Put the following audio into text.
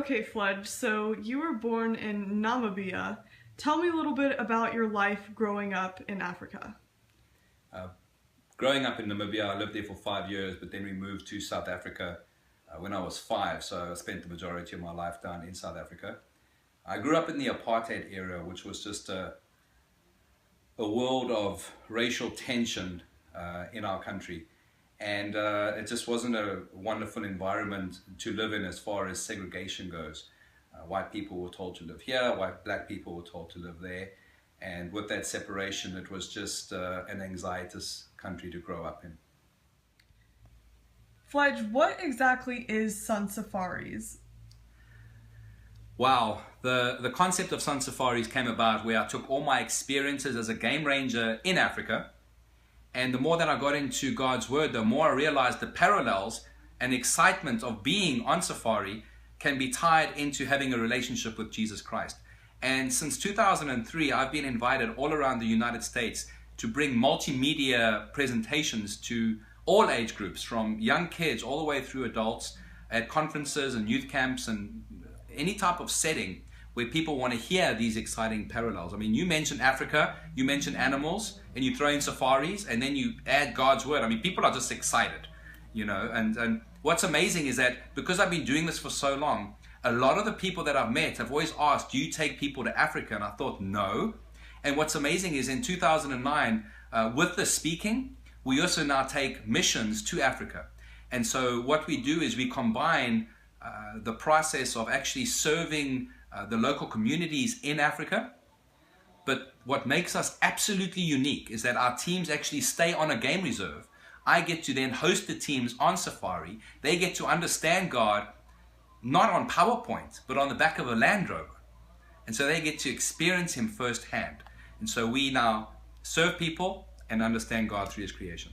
Okay, Fledge, so you were born in Namibia. Tell me a little bit about your life growing up in Africa. Uh, Growing up in Namibia, I lived there for 5 years, but then we moved to South Africa when I was five, so I spent the majority of my life down in South Africa. I grew up in the apartheid era, which was just a world of racial tension in our country. And it just wasn't a wonderful environment to live in as far as segregation goes. White people were told to live here, black people were told to live there. And with that separation, it was just an anxietous country to grow up in. Fledge, what exactly is sun safaris? Wow, the concept of sun safaris came about where I took all my experiences as a game ranger in Africa, and the more that I got into God's Word, the more I realized the parallels and excitement of being on safari can be tied into having a relationship with Jesus Christ. And since 2003, I've been invited all around the United States to bring multimedia presentations to all age groups, from young kids all the way through adults, at conferences and youth camps and any type of setting where people want to hear these exciting parallels. I mean, you mentioned Africa, you mentioned animals, and you throw in safaris, and then you add God's Word. I mean, people are just excited, you know. And what's amazing is that because I've been doing this for so long, a lot of the people that I've met have always asked, do you take people to Africa? And I thought, no. And what's amazing is in 2009, with the speaking, we also now take missions to Africa. And so what we do is we combine the process of actually serving the local communities in Africa. But what makes us absolutely unique is that our teams actually stay on a game reserve. I get to then host the teams on safari. They get to understand God, not on PowerPoint, but on the back of a Land Rover. And so they get to experience Him firsthand. And so we now serve people and understand God through His creation.